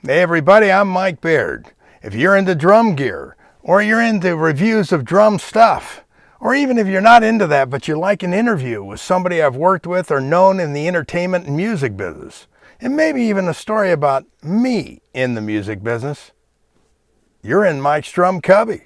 Hey everybody, I'm Mike Baird. If you're into drum gear, or you're into reviews of drum stuff, or even if you're not into that but you like an interview with somebody I've worked with or known in the entertainment and music business, and maybe even a story about me in the music business, you're in Mike's Drum Cubby.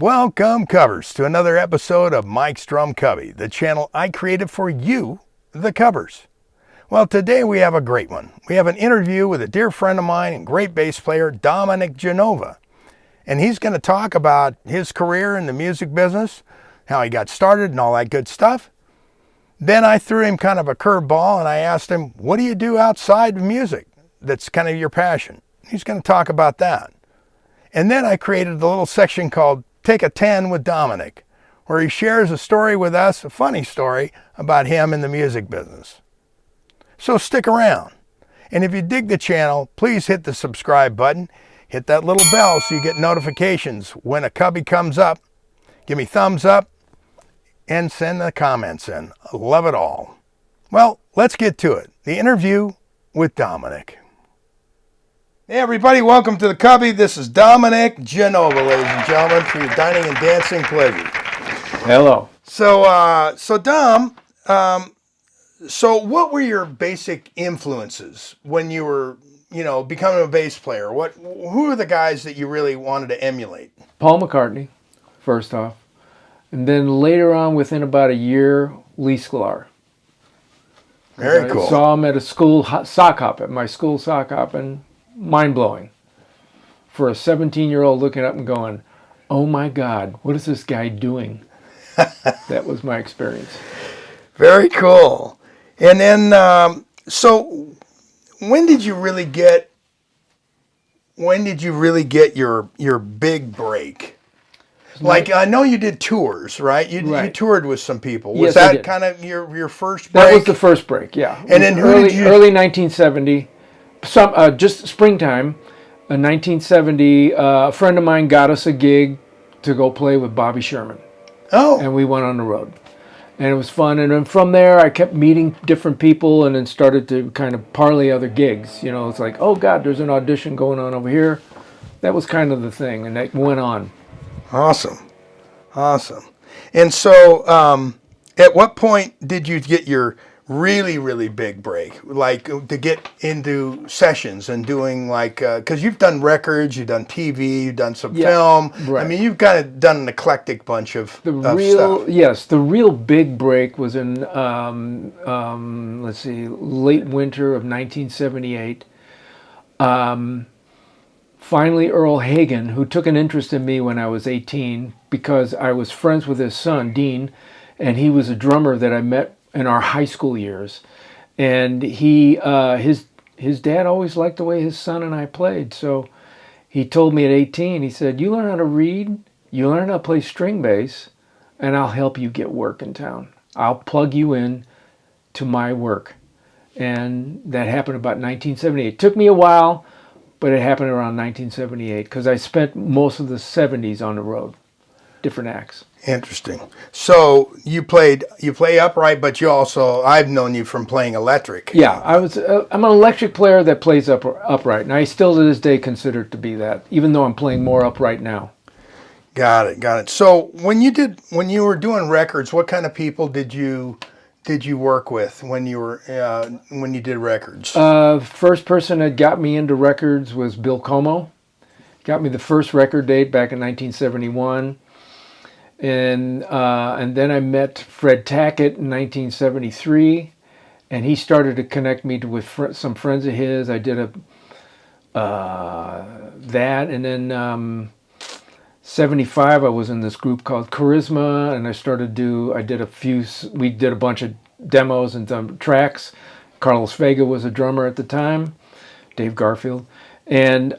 Welcome, Covers, to another episode of Mike's Drum Cubby, the channel I created for you, the Covers. Well, today we have a great one. We have an interview with a dear friend of mine and great bass player, Domenic Genova. And he's going to talk about his career in the music business, how he got started and all that good stuff. Then I threw him kind of a curveball and I asked him, what do you do outside of music that's kind of your passion? He's going to talk about that. And then I created a little section called Take a 10 with Domenic, where he shares a story with us, a funny story about him in the music business. So stick around. And if you dig the channel, please hit the subscribe button, hit that little bell so you get notifications when a cubby comes up. Give me thumbs up and send the comments in. I love it all. Well, let's get to it. The interview with Domenic. Hey everybody, welcome to the Cubby. This is Domenic Genova, ladies and gentlemen, for your dining and dancing pleasure. Hello. So Dom, so what were your basic influences when you were, becoming a bass player? Who are the guys that you really wanted to emulate? Paul McCartney, first off. And then later on, within about a year, Lee Sklar. Very cool. I saw him at a school sock hop, at my school sock hop, and mind-blowing. For a 17-year-old looking up and going, oh my God, what is this guy doing? That was my experience. Very cool. And then, so when did you really get your big break? Like, I know you did tours, right? You toured with some people. Was Yes, that kind of your first break? That was the first break, yeah. And then early 1970, just springtime, in 1970, a friend of mine got us a gig to go play with Bobby Sherman. Oh. And we went on the road. And it was fun. And then from there, I kept meeting different people and then started to kind of parlay other gigs. You know, it's like, oh, God, there's an audition going on over here. That was kind of the thing. And that went on. Awesome. And so at what point did you get your really, really big break? Like to get into sessions and doing because you've done records, you've done TV, you've done some film. Right. I mean, you've kind of done an eclectic bunch of stuff. Yes, the real big break was in, late winter of 1978. Finally, Earl Hagen, who took an interest in me when I was 18 because I was friends with his son, Dean, and he was a drummer that I met in our high school years. And his dad always liked the way his son and I played. So he told me at 18, he said, you learn how to read, you learn how to play string bass, and I'll help you get work in town. I'll plug you in to my work. And that happened about 1978. It took me a while, but it happened around 1978 because I spent most of the 70s on the road, different acts. Interesting. So you play upright, but I've known you from playing electric. Yeah, I'm an electric player that plays upright, and I still to this day consider it to be that, even though I'm playing more upright now. Got it. So when you were doing records, what kind of people did you work with when you did records? First person that got me into records was Bill Como. Got me the first record date back in 1971. And then I met Fred Tackett in 1973, and he started to connect me with some friends of his. I did that, and then 75 I was in this group called Charisma, and we did a bunch of demos and some tracks. Carlos Vega was a drummer at the time, Dave Garfield. And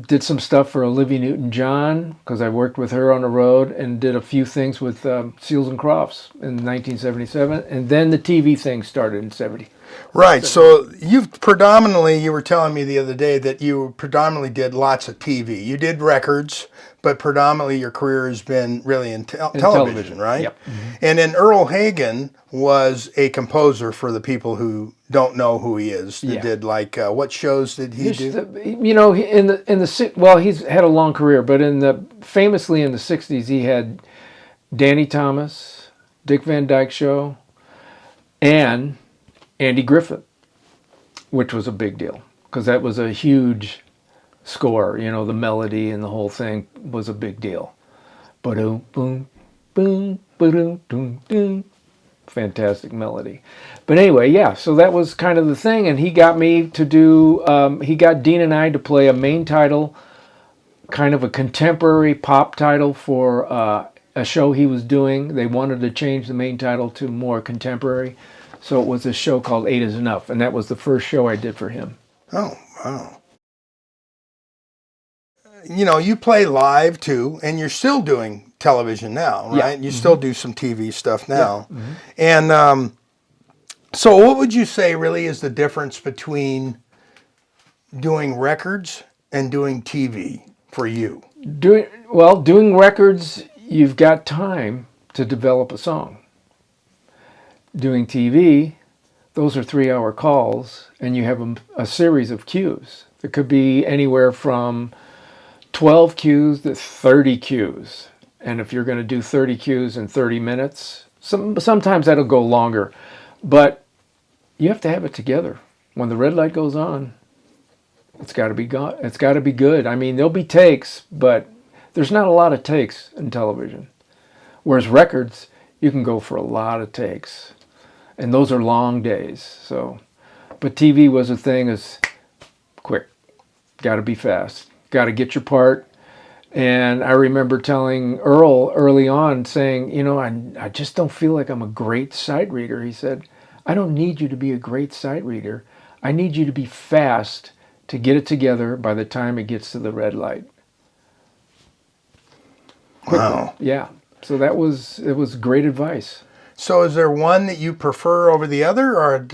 did some stuff for Olivia Newton-John because I worked with her on the road, and did a few things with Seals and Crofts in 1977. And then the TV thing started in 70. Right. So you were telling me the other day that you predominantly did lots of TV. You did records, but predominantly your career has been really in television, right? Yep. Mm-hmm. And then Earl Hagen was a composer for the people who don't know who he is. That Yeah. did what shows did he do? You know, he's had a long career, but famously in the '60s, he had Danny Thomas, Dick Van Dyke Show, and Andy Griffith, which was a big deal because that was a huge score. You know, the melody and the whole thing was a big deal. Ba-doom, boom, boom, ba-doom, doom, doom. Fantastic melody. But anyway, yeah, so that was kind of the thing, and he got me to do, he got Dean and I to play a main title, kind of a contemporary pop title for a show he was doing. They wanted to change the main title to more contemporary, so it was a show called Eight Is Enough, and that was the first show I did for him. Oh, wow. You know, you play live too, and you're still doing television now, right? Yeah. You still do some TV stuff now. Yeah. Mm-hmm. And so what would you say really is the difference between doing records and doing TV for you? Doing records, you've got time to develop a song. Doing TV, those are 3-hour calls, and you have a series of cues. It could be anywhere from 12 cues to 30 cues. And if you're going to do 30 cues in 30 minutes, sometimes that'll go longer. But you have to have it together. When the red light goes on, it's got to be it's got to be good. I mean, there'll be takes, but there's not a lot of takes in television. Whereas records, you can go for a lot of takes. And those are long days. So, but TV was a thing is quick. Got to be fast. Got to get your part. And I remember telling Earl early on, saying, you know, I just don't feel like I'm a great sight reader. He said, I don't need you to be a great sight reader. I need you to be fast to get it together by the time it gets to the red light. Quickly. Wow. Yeah. So it was great advice. So is there one that you prefer over the other, or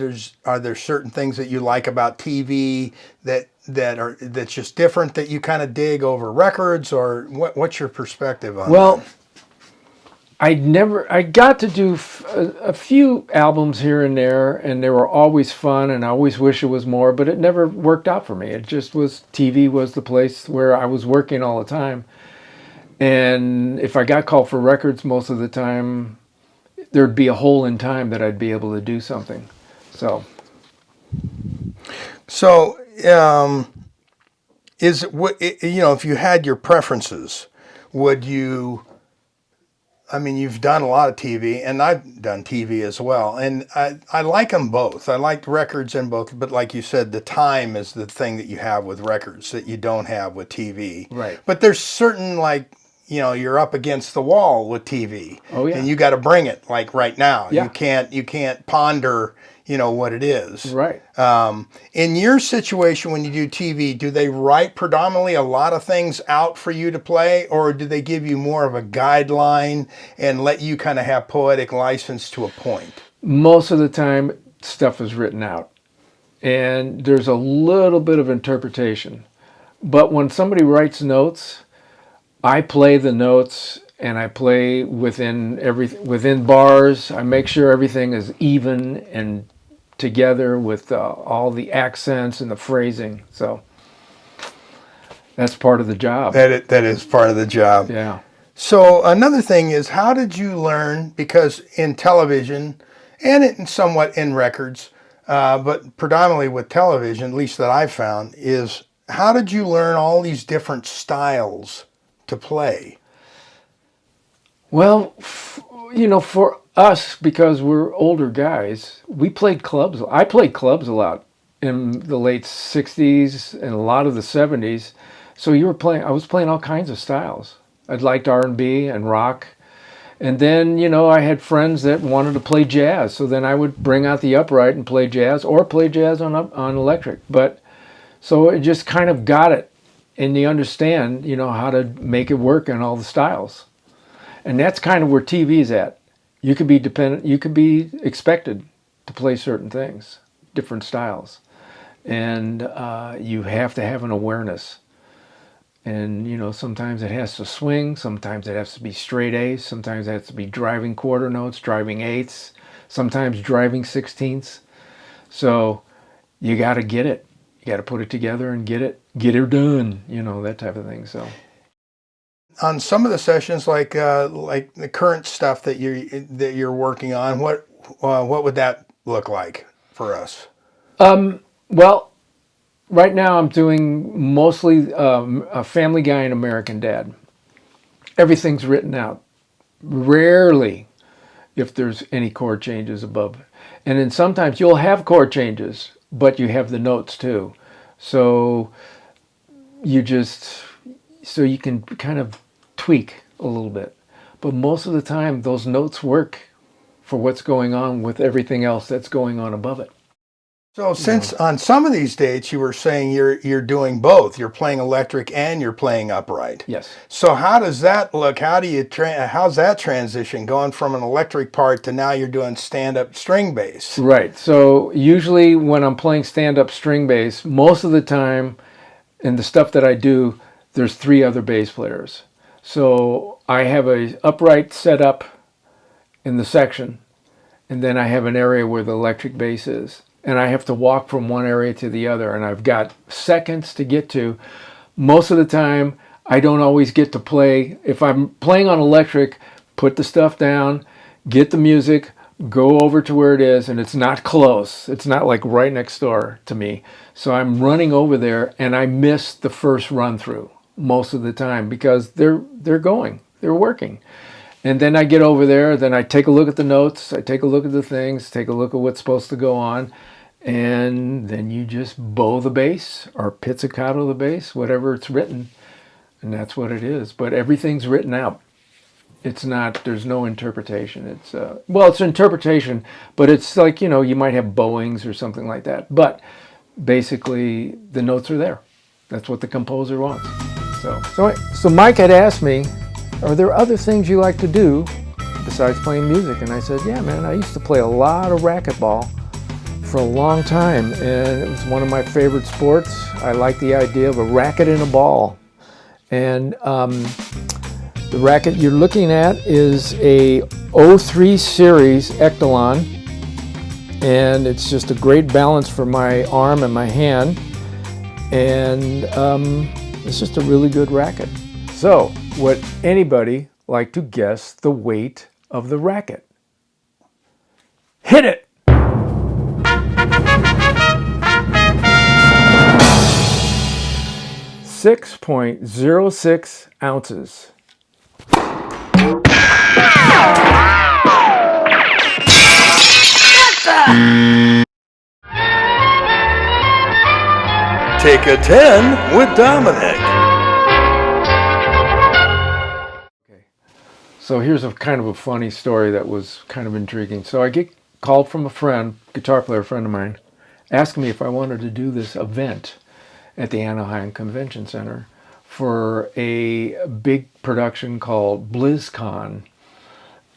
are there certain things that you like about TV that's just different that you kind of dig over records, or what's your perspective on that? I got to do a few albums here and they were always fun, and I always wish it was more, but it never worked out for me. It just was, TV was the place where I was working all the time. And if I got called for records most of the time, there'd be a hole in time that I'd be able to do something. So if you had your preferences, would you? I mean, you've done a lot of TV, and I've done TV as well, and I like them both. I like records in both, but like you said, the time is the thing that you have with records that you don't have with TV. Right. But there's certain, like, you know, you're up against the wall with TV. Oh, yeah. And you got to bring it, like, right now. Yeah. You can't ponder, you know, what it is. Right. In your situation, when you do TV, do they write predominantly a lot of things out for you to play, or do they give you more of a guideline and let you kind of have poetic license to a point? Most of the time, stuff is written out, and there's a little bit of interpretation. But when somebody writes notes, I play the notes, and I play within bars. I make sure everything is even and together with all the accents and the phrasing. So that's part of the job. That is part of the job. Yeah. So another thing is, how did you learn? Because in television, and somewhat in records, but predominantly with television, at least that I've found, is how did you learn all these different styles to play? Well, you know, for us, because we're older guys, we played clubs. I played clubs a lot in the late 60s and a lot of the 70s. So I was playing all kinds of styles. I liked R&B and rock. And then, you know, I had friends that wanted to play jazz. So then I would bring out the upright and play jazz, or play jazz on electric. But so it just kind of got it. And you understand, you know, how to make it work in all the styles. And that's kind of where TV is at. You could be expected to play certain things. different styles. And you have to have an awareness. And, you know, sometimes it has to swing, sometimes it has to be straight A's, sometimes it has to be driving quarter notes, driving eighths, sometimes driving sixteenths. So you got to get it. You got to put it together and get her done, you know, that type of thing. So On some of the sessions, like the current stuff that you're working on, what would that look like for us? well, right now I'm doing mostly a Family Guy and American Dad. Everything's written out. Rarely if there's any chord changes above. And then sometimes you'll have chord changes, but you have the notes too. So you can kind of tweak a little bit. But most of the time those notes work for what's going on with everything else that's going on above it. So since on some of these dates you were saying you're doing both, you're playing electric and you're playing upright. Yes. So how does that look? How's that transition going from an electric part to now you're doing stand-up string bass? Right. So usually when I'm playing stand-up string bass, most of the time in the stuff that I do, there's 3 other bass players. So I have a upright set up in the section, and then I have an area where the electric bass is. And I have to walk from one area to the other, and I've got seconds to get to. Most of the time, I don't always get to play. If I'm playing on electric, put the stuff down, get the music, go over to where it is, and it's not close. It's not like right next door to me. So I'm running over there, and I miss the first run through most of the time because they're working. And then I get over there, then I take a look at the notes, I take a look at the things, take a look at what's supposed to go on, and then you just bow the bass or pizzicato the bass, whatever it's written, and that's what it is. But everything's written out. It's not, there's no interpretation. It's interpretation, but it's like, you know, you might have bowings or something like that. But basically, the notes are there. That's what the composer wants. So Mike had asked me, are there other things you like to do besides playing music? And I said, yeah, man, I used to play a lot of racquetball for a long time, and it was one of my favorite sports. I like the idea of a racket and a ball. And the racket you're looking at is a 03 series Echelon, and it's just a great balance for my arm and my hand, and it's just a really good racket. So, would anybody like to guess the weight of the racket? Hit it! 6.06 ounces. Take a 10 with Domenic. So here's a kind of a funny story that was kind of intriguing. So I get called from a friend, guitar player friend of mine, asking me if I wanted to do this event at the Anaheim Convention Center for a big production called BlizzCon.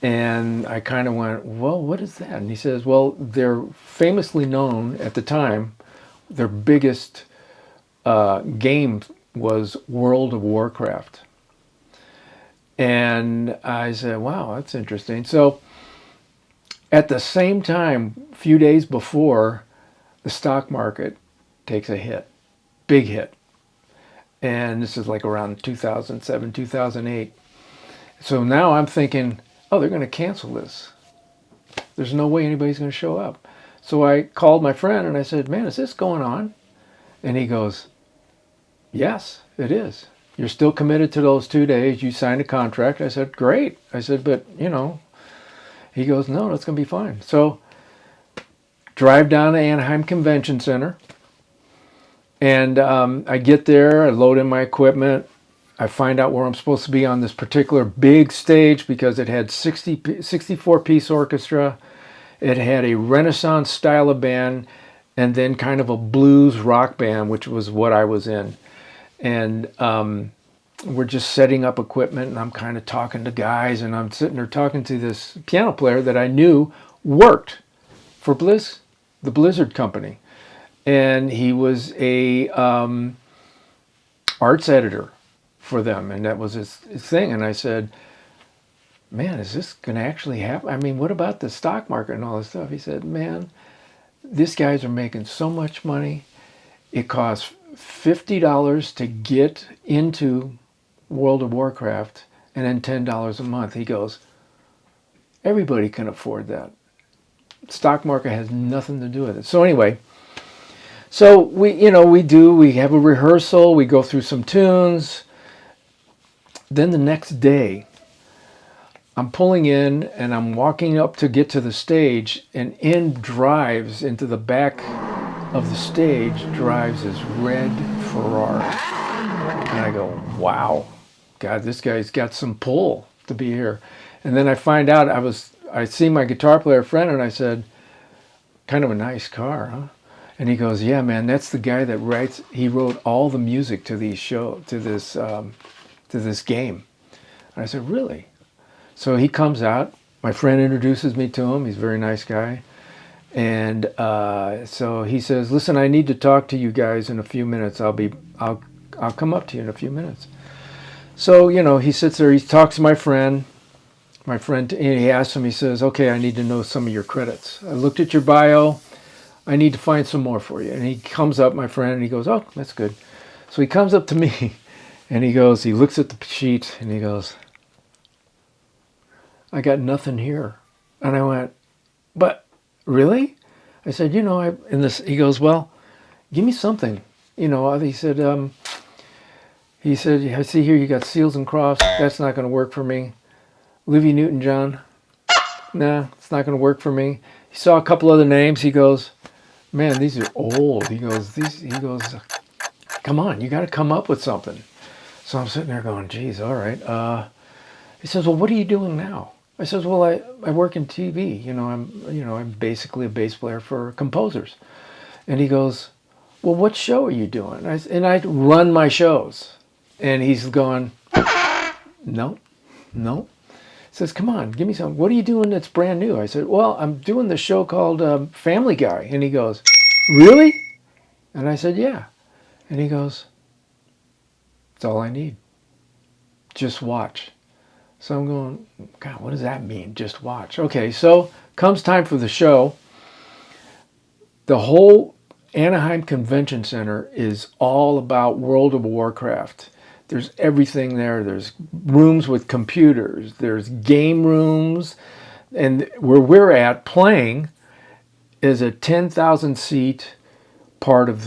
And I kind of went, well, what is that? And he says, well, they're famously known at the time, their biggest game was World of Warcraft. And I said, wow, that's interesting. So at the same time, a few days before, the stock market takes a hit, big hit. And this is like around 2007, 2008. So now I'm thinking, oh, they're going to cancel this. There's no way anybody's going to show up. So I called my friend and I said, man, is this going on? And he goes, yes, it is. You're still committed to those 2 days. You signed a contract. I said, great. I said, but, you know, he goes, no, that's going to be fine. So drive down to Anaheim Convention Center. And I get there. I load in my equipment. I find out where I'm supposed to be on this particular big stage because it had 64-piece orchestra. It had a Renaissance style of band and then kind of a blues rock band, which was what I was in. And we're just setting up equipment, and I'm kind of talking to guys, and I'm sitting there talking to this piano player that I knew worked for the the Blizzard company, and he was a arts editor for them, and that was his thing. And I said, man, is this going to actually happen? I mean, what about the stock market and all this stuff? He said, man, these guys are making so much money. It costs $50 to get into World of Warcraft and then $10 a month. He goes, everybody can afford that. Stock market has nothing to do with it. So anyway, so we have a rehearsal, we go through some tunes. Then the next day, I'm pulling in and I'm walking up to get to the stage, and drives into the back of the stage, drives this red Ferrari. And I go, wow, God, this guy's got some pull to be here. And then I find out I see my guitar player friend, and I said, kind of a nice car, huh? And he goes, yeah, man, that's the guy that he wrote all the music to this game. And I said, really? So he comes out, my friend introduces me to him, he's a very nice guy. And so he says, listen, I need to talk to you guys in a few minutes. I'll come up to you in a few minutes. So, he sits there, he talks to my friend, and he asks him, he says, okay, I need to know some of your credits. I looked at your bio, I need to find some more for you. And he comes up, my friend, and he goes, oh, that's good. So he comes up to me, and he looks at the sheet, and he goes, I got nothing here. And I went, but really? I said, he goes, well, give me something. He said, I see here you got Seals and Crofts. That's not going to work for me. Olivia Newton-John. Nah, it's not going to work for me. He saw a couple other names. He goes, man, these are old. He goes, come on, you got to come up with something. So I'm sitting there going, geez, all right. He says, well, what are you doing now? I says, well, I work in TV. I'm basically a bass player for composers. And he goes, well, what show are you doing? And I run my shows. And he's going, no. He says, come on, give me something. What are you doing that's brand new? I said, well, I'm doing the show called Family Guy. And he goes, really? And I said, yeah. And he goes, that's all I need. Just watch. So I'm going, God, what does that mean? Just watch. Okay, so comes time for the show. The whole Anaheim Convention Center is all about World of Warcraft. There's everything there. There's rooms with computers. There's game rooms. And where we're at playing is a 10,000 seat part of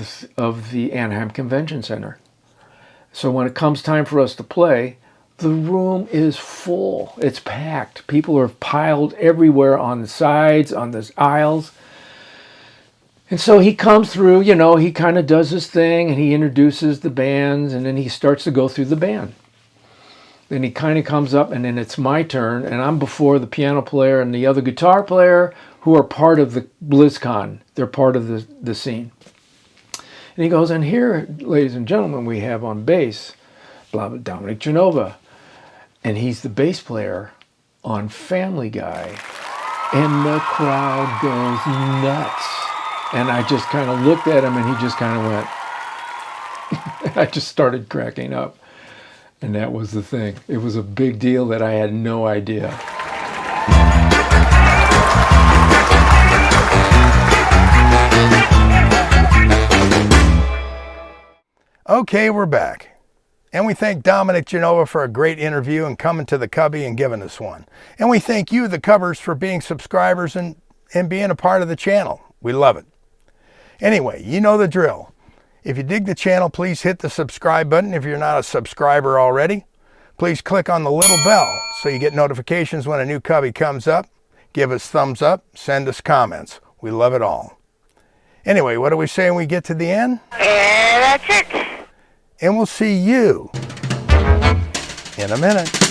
the Anaheim Convention Center. So when it comes time for us to play, the room is full. It's packed. People are piled everywhere on the sides, on the aisles. And so he comes through, he kind of does his thing, and he introduces the bands, and then he starts to go through the band. Then he kind of comes up, and then it's my turn, and I'm before the piano player and the other guitar player who are part of the BlizzCon. They're part of the scene. And he goes, and here, ladies and gentlemen, we have on bass, Domenic Genova. And he's the bass player on Family Guy. And the crowd goes nuts. And I just kind of looked at him, and he just kind of went, I just started cracking up. And that was the thing. It was a big deal that I had no idea. Okay, we're back. And we thank Domenic Genova for a great interview and coming to the Cubby and giving us one. And we thank you, the Cubbers, for being subscribers and being a part of the channel. We love it. Anyway, you know the drill. If you dig the channel, please hit the subscribe button. If you're not a subscriber already, please click on the little bell so you get notifications when a new Cubby comes up. Give us thumbs up, send us comments. We love it all. Anyway, what do we say when we get to the end? And that's it. And we'll see you in a minute.